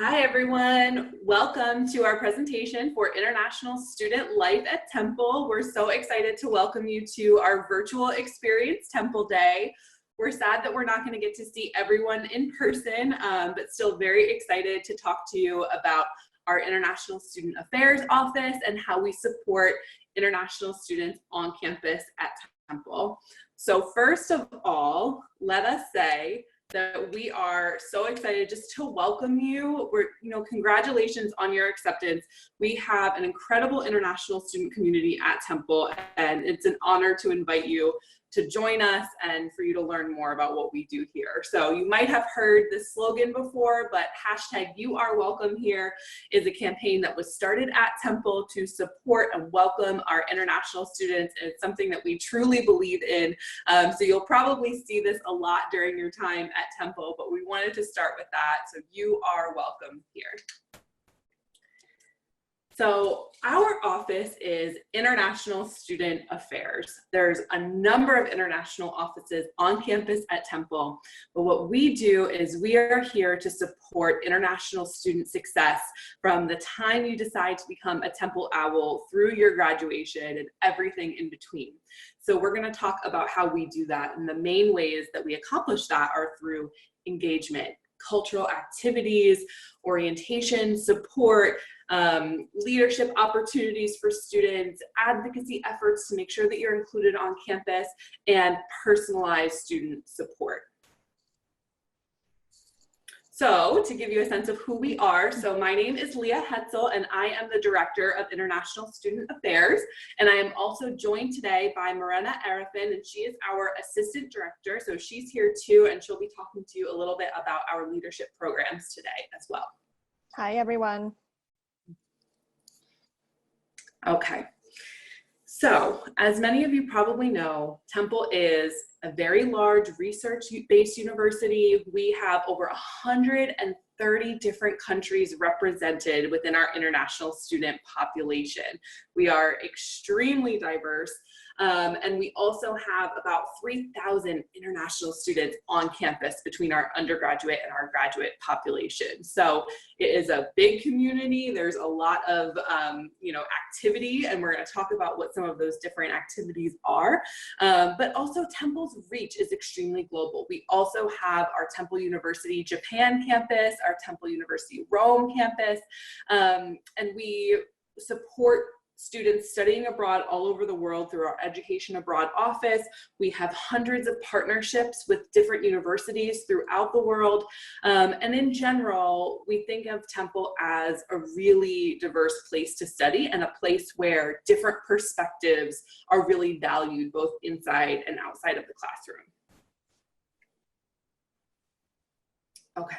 Hi everyone, welcome to our presentation for International Student Life at Temple. We're so excited to welcome you to our virtual experience, Temple Day. We're sad that we're not going to get to see everyone in person, but still very excited to talk to you about our International Student Affairs Office and how we support international students on campus at Temple. So first of all, let us say that we are so excited just to welcome you. Congratulations on your acceptance. We have an incredible international student community at Temple, and it's an honor to invite you to join us and for you to learn more about what we do here. So you might have heard this slogan before, but #YouAreWelcomeHere is a campaign that was started at Temple to support and welcome our international students. And it's something that we truly believe in. So you'll probably see this a lot during your time at Temple, but we wanted to start with that. So you are welcome here. So our office is International Student Affairs. There's a number of international offices on campus at Temple, but what we do is we are here to support international student success from the time you decide to become a Temple Owl through your graduation and everything in between. So we're going to talk about how we do that, and the main ways that we accomplish that are through engagement, cultural activities, orientation, support, leadership opportunities for students, advocacy efforts to make sure that you're included on campus, and personalized student support. So to give you a sense of who we are, so my name is Leah Hetzel, and I am the Director of International Student Affairs. And I am also joined today by Morena Arafin, and she is our Assistant Director. So she's here too, and she'll be talking to you a little bit about our leadership programs today as well. Hi, everyone. Okay. So, as many of you probably know, Temple is a very large research-based university. We have over 130 different countries represented within our international student population. We are extremely diverse, and we also have about 3,000 international students on campus between our undergraduate and our graduate population. So it is a big community. There's a lot of activity, and we're going to talk about what some of those different activities are. But also Temple's reach is extremely global. We also have our Temple University Japan campus, our Temple University Rome campus, and we support students studying abroad all over the world through our Education Abroad office. We have hundreds of partnerships with different universities throughout the world. And in general, we think of Temple as a really diverse place to study and a place where different perspectives are really valued both inside and outside of the classroom. Okay,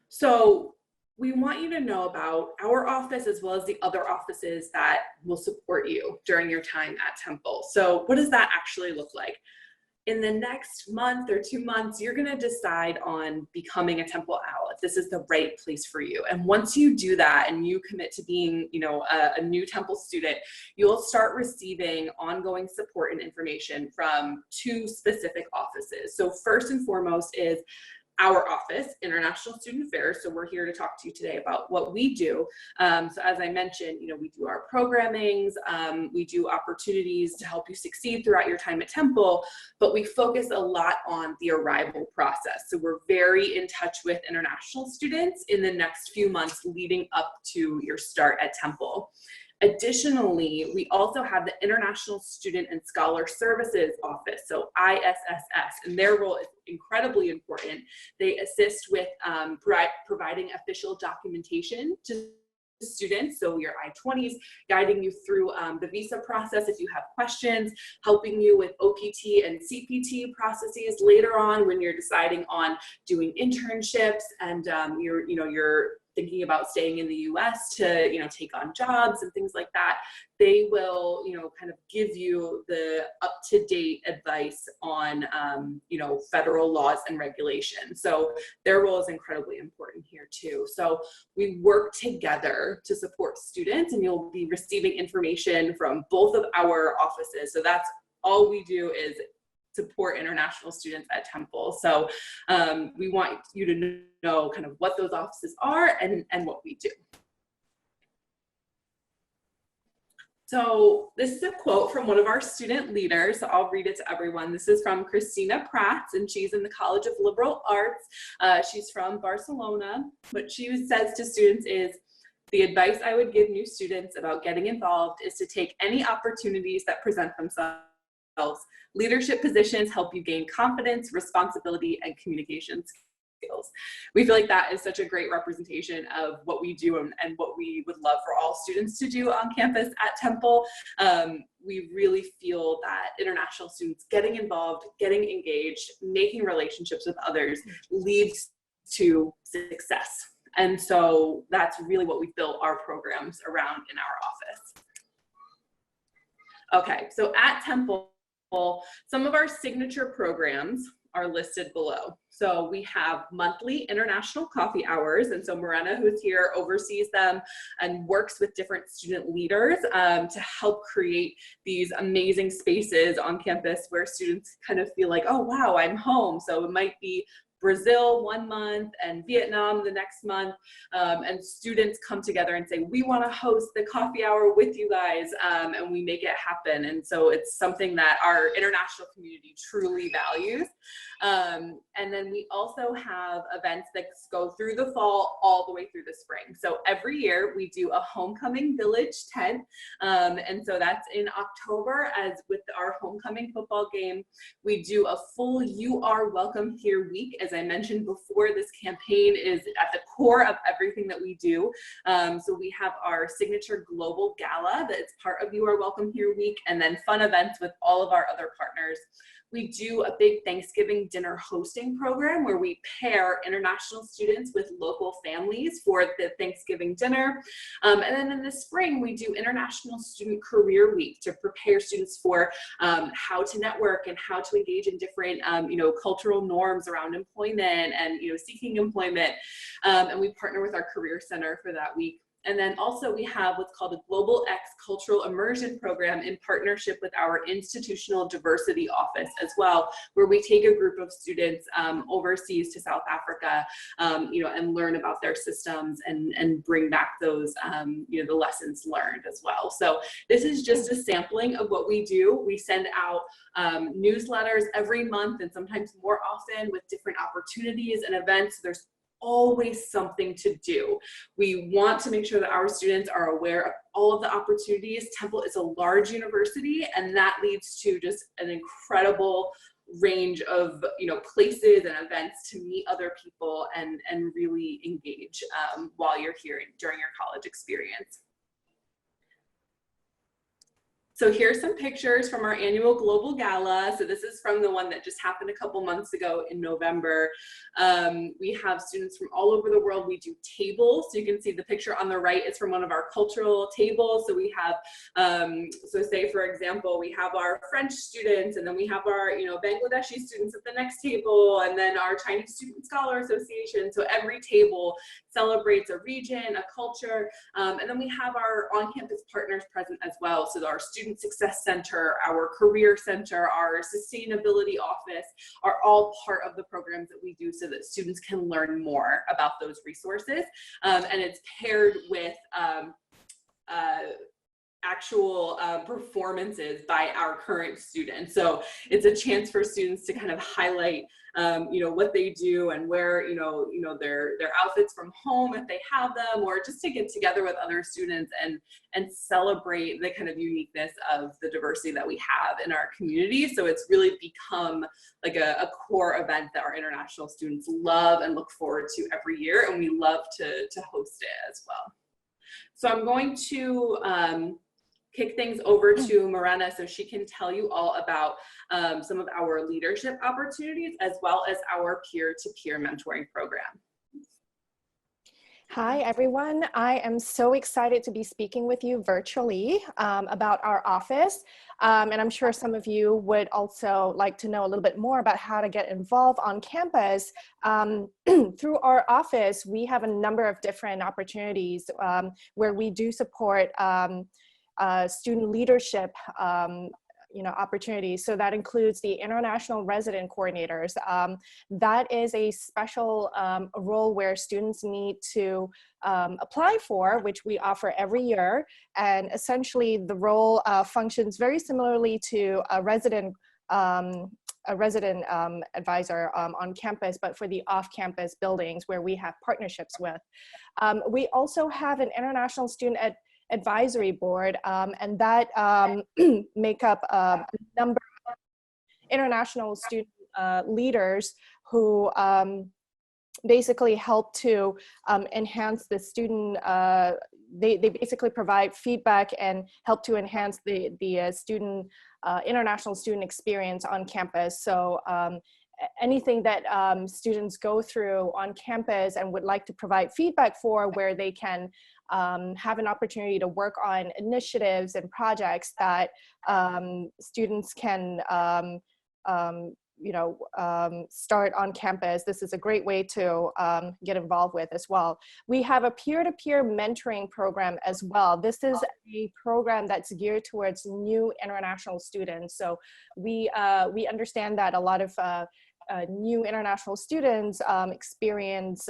so we want you to know about our office as well as the other offices that will support you during your time at Temple. So what does that actually look like? In the next month or 2 months, you're going to decide on becoming a Temple Owl, if this is the right place for you. And once you do that and you commit to being, a new Temple student, you'll start receiving ongoing support and information from 2 specific offices. So first and foremost is our office, International Student Affairs. So we're here to talk to you today about what we do. So as I mentioned, we do our programmings, we do opportunities to help you succeed throughout your time at Temple, but we focus a lot on the arrival process. So we're very in touch with international students in the next few months leading up to your start at Temple. Additionally, we also have the International Student and Scholar Services Office, so ISSS, and their role is incredibly important. They assist with providing official documentation to students, so your I-20s, guiding you through the visa process if you have questions, helping you with OPT and CPT processes later on when you're deciding on doing internships and you're thinking about staying in the US to, take on jobs and things like that. They will, kind of give you the up-to-date advice on, federal laws and regulations. So their role is incredibly important here too. So we work together to support students, and you'll be receiving information from both of our offices. So that's all we do is support international students at Temple. So we want you to know kind of what those offices are and what we do. So this is a quote from one of our student leaders. So I'll read it to everyone. This is from Christina Prats, and she's in the College of Liberal Arts. She's from Barcelona. What she says to students is, "The advice I would give new students about getting involved is to take any opportunities that present themselves. Leadership positions help you gain confidence, responsibility, and communication skills." We feel like that is such a great representation of what we do and what we would love for all students to do on campus at Temple. We really feel that international students getting involved, getting engaged, making relationships with others leads to success. And so that's really what we built our programs around in our office. Okay, so at Temple, some of our signature programs are listed below. So we have monthly international coffee hours. And so Morena, who's here, oversees them and works with different student leaders to help create these amazing spaces on campus where students kind of feel like, oh, wow, I'm home. So it might be Brazil one month and Vietnam the next month, and students come together and say, we want to host the coffee hour with you guys, and we make it happen. And so it's something that our international community truly values. And then we also have events that go through the fall all the way through the spring. So every year we do a homecoming village tent, and so that's in October. As with our homecoming football game, we do a full "You Are Welcome Here" week. As I mentioned before, this campaign is at the core of everything that we do. So we have our signature global gala that's part of "You Are Welcome Here" week, and then fun events with all of our other partners. We do a big Thanksgiving dinner hosting program where we pair international students with local families for the Thanksgiving dinner. And then in the spring, we do International Student Career Week to prepare students for how to network and how to engage in different cultural norms around employment and seeking employment. And we partner with our Career Center for that week. And then also we have what's called a Global X Cultural Immersion Program in partnership with our Institutional Diversity Office as well, where we take a group of students overseas to South Africa, and learn about their systems and bring back those, the lessons learned as well. So this is just a sampling of what we do. We send out newsletters every month and sometimes more often with different opportunities and events. There's always something to do. We want to make sure that our students are aware of all of the opportunities. Temple is a large university, and that leads to just an incredible range of places and events to meet other people and really engage while you're here during your college experience. So here's some pictures from our annual Global Gala. So this is from the one that just happened a couple months ago in November. We have students from all over the world. We do tables. So you can see the picture on the right is from one of our cultural tables. So we have, so say for example, we have our French students, and then we have our Bangladeshi students at the next table, and then our Chinese Student Scholar Association. So every table celebrates a region, a culture, and then we have our on-campus partners present as well. So our Student Success Center, our Career Center, our Sustainability Office are all part of the programs that we do so that students can learn more about those resources. And it's paired with actual performances by our current students. So it's a chance for students to kind of highlight what they do and where their outfits from home if they have them, or just to get together with other students and celebrate the kind of uniqueness of the diversity that we have in our community. So it's really become like a core event that our international students love and look forward to every year, and we love to host it as well. So I'm going to kick things over to Morena so she can tell you all about some of our leadership opportunities as well as our peer-to-peer mentoring program. Hi, everyone. I am so excited to be speaking with you virtually about our office. And I'm sure some of you would also like to know a little bit more about how to get involved on campus. Through our office, we have a number of different opportunities where we do support student leadership opportunities. So that includes the international resident coordinators. That is a special role where students need to apply for, which we offer every year. And essentially the role functions very similarly to a resident advisor on campus, but for the off-campus buildings where we have partnerships with. We also have an international student advisory board, and that make up a number of international student leaders who basically help to enhance the student, they basically provide feedback and help to enhance the student, international student experience on campus. So anything that students go through on campus and would like to provide feedback for, where they can have an opportunity to work on initiatives and projects that students can start on campus. This is a great way to get involved with as well. We have a peer-to-peer mentoring program as well. This is a program that's geared towards new international students. So we understand that a lot of new international students experience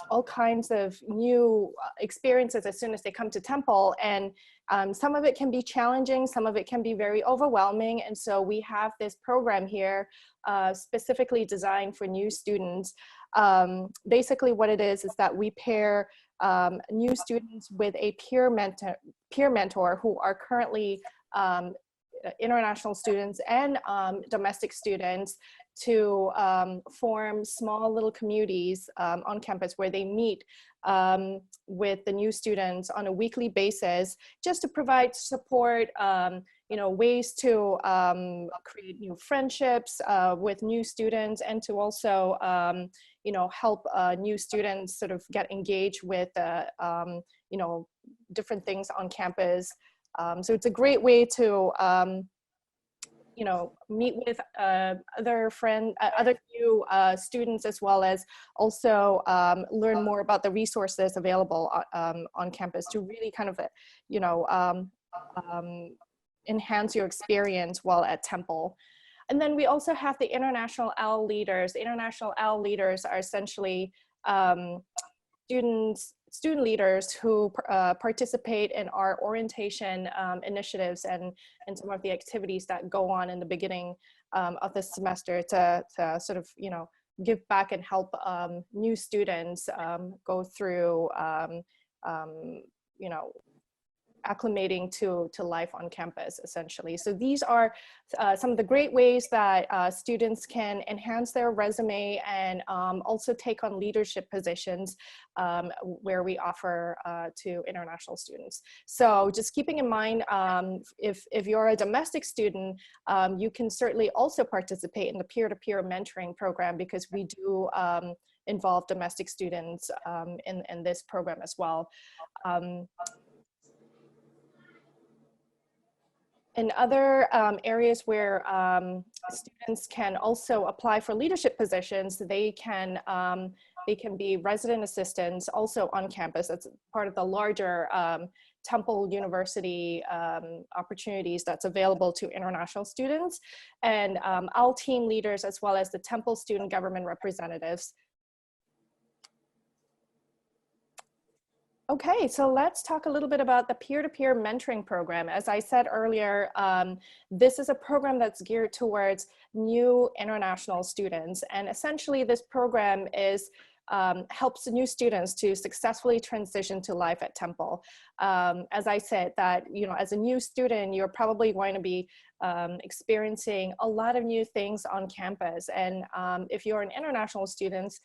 all kinds of new experiences as soon as they come to Temple, and some of it can be challenging, some of it can be very overwhelming, and so we have this program here specifically designed for new students. Basically what it is that we pair new students with a peer mentor who are currently international students and domestic students, to form small little communities on campus where they meet with the new students on a weekly basis, just to provide support, ways to create new friendships with new students, and to also help new students sort of get engaged with different things on campus. So it's a great way to meet with other new students, as well as also learn more about the resources available on campus to really kind of, enhance your experience while at Temple. And then we also have the International OWL leaders. The International OWL leaders are essentially student leaders who participate in our orientation initiatives and some of the activities that go on in the beginning of the semester to sort of, give back and help new students go through, acclimating to life on campus, essentially. So these are some of the great ways that students can enhance their resume and also take on leadership positions where we offer to international students. So just keeping in mind, if you're a domestic student, you can certainly also participate in the peer-to-peer mentoring program, because we do involve domestic students in this program as well. In other areas where students can also apply for leadership positions, they can be resident assistants also on campus. That's part of the larger Temple University opportunities that's available to international students, and OWL team leaders, as well as the Temple student government representatives. Okay, so let's talk a little bit about the peer-to-peer mentoring program. As I said earlier, this is a program that's geared towards new international students. And essentially this program helps new students to successfully transition to life at Temple. As I said, that, as a new student, you're probably going to be experiencing a lot of new things on campus. And if you're an international student,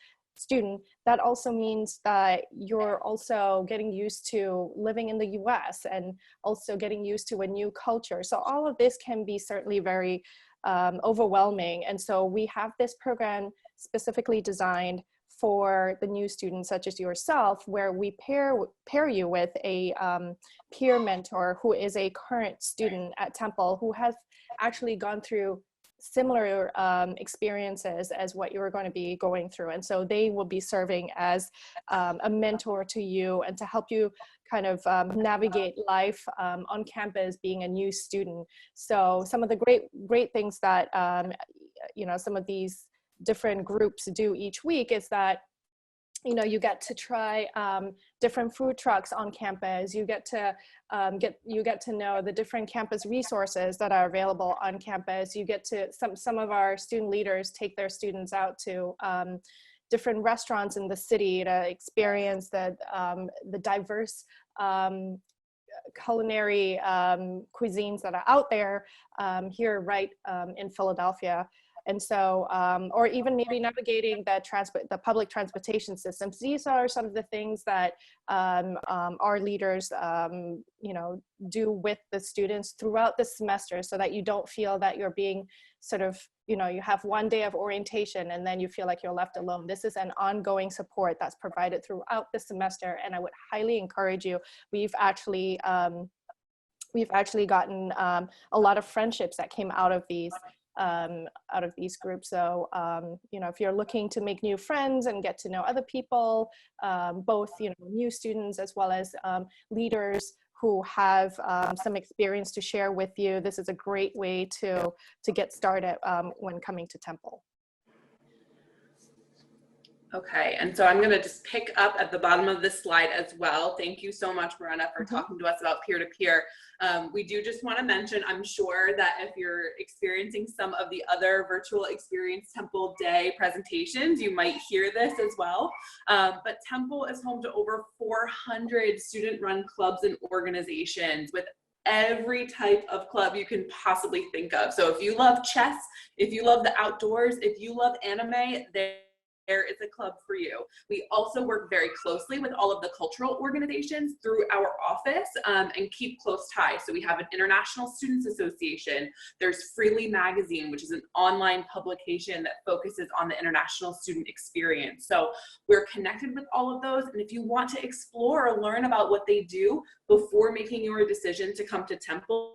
that also means that you're also getting used to living in the US and also getting used to a new culture. So all of this can be certainly very overwhelming. And so we have this program specifically designed for the new students such as yourself, where we pair you with a peer mentor who is a current student at Temple, who has actually gone through similar experiences as what you're going to be going through. And so they will be serving as a mentor to you and to help you kind of navigate life on campus being a new student. So some of the great things that, some of these different groups do each week is that you get to try different food trucks on campus. You get to know the different campus resources that are available on campus. You get to some of our student leaders take their students out to different restaurants in the city to experience the diverse culinary cuisines that are out there here right in Philadelphia. And so, or even maybe navigating the public transportation systems. These are some of the things that our leaders, do with the students throughout the semester, so that you don't feel that you're being sort of, you have one day of orientation and then you feel like you're left alone. This is an ongoing support that's provided throughout the semester, and I would highly encourage you. We've actually gotten a lot of friendships that came out of these groups. So, if you're looking to make new friends and get to know other people, both, new students as well as leaders who have some experience to share with you, this is a great way to get started when coming to Temple. Okay, and so I'm going to just pick up at the bottom of this slide as well. Thank you so much, Brenna, for talking to us about peer-to-peer. We do just want to mention, I'm sure that if you're experiencing some of the other virtual experience Temple Day presentations, you might hear this as well. But Temple is home to over 400 student-run clubs and organizations with every type of club you can possibly think of. So if you love chess, if you love the outdoors, if you love anime, there is a club for you. We also work very closely with all of the cultural organizations through our office and keep close ties. So we have an International Students Association. There's Freely Magazine, which is an online publication that focuses on the international student experience. So we're connected with all of those. And if you want to explore or learn about what they do before making your decision to come to Temple,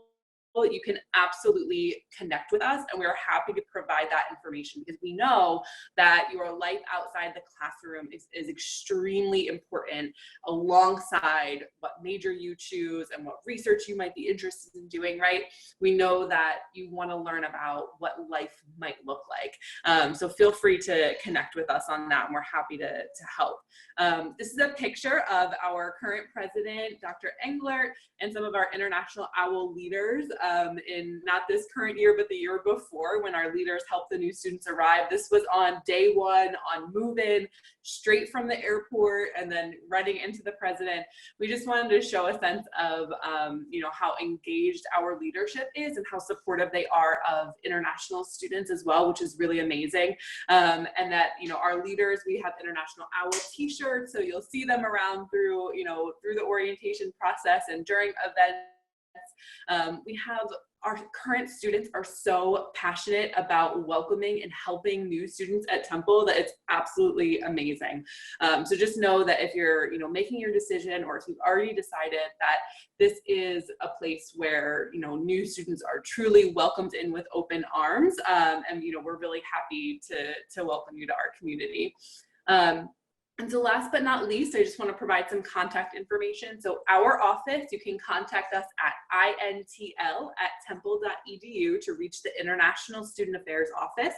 you can absolutely connect with us, and we're happy to provide that information, because we know that your life outside the classroom is extremely important, alongside what major you choose and what research you might be interested in doing, right? We know that you want to learn about what life might look like. So feel free to connect with us on that, and we're happy to help. This is a picture of our current president, Dr. Englert, and some of our International OWL leaders in not this current year, but the year before, when our leaders helped the new students arrive. This was on day one, on move-in, straight from the airport, and then running into the president. We just wanted to show a sense of, how engaged our leadership is and how supportive they are of international students as well, which is really amazing. And that, our leaders, we have International OWL t-shirts, so you'll see them around through the orientation process and during events. We have our current students are so passionate about welcoming and helping new students at Temple that it's absolutely amazing. So just know that if you're, making your decision, or if you've already decided that this is a place where, new students are truly welcomed in with open arms, and we're really happy to welcome you to our community. And so last but not least, I just want to provide some contact information. So our office, you can contact us at intl@temple.edu to reach the International Student Affairs Office.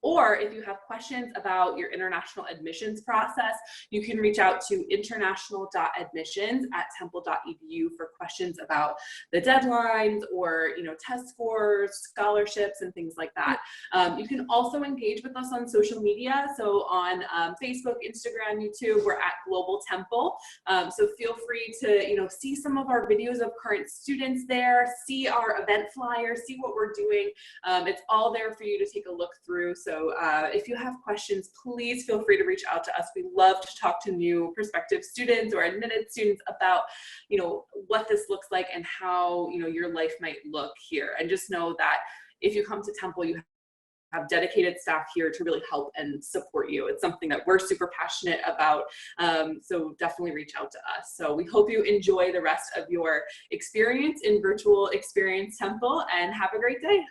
Or if you have questions about your international admissions process, you can reach out to international.admissions@temple.edu for questions about the deadlines or, test scores, scholarships, and things like that. You can also engage with us on social media. So on Facebook, Instagram, YouTube, we're at Global Temple. So feel free to, see some of our videos of current students there, see our event flyer, see what we're doing. It's all there for you to take a look through. So if you have questions, please feel free to reach out to us. We love to talk to new prospective students or admitted students about, what this looks like and how, your life might look here. And just know that if you come to Temple, you have dedicated staff here to really help and support you. It's something that we're super passionate about. So definitely reach out to us. So we hope you enjoy the rest of your experience in Virtual Experience Temple, and have a great day.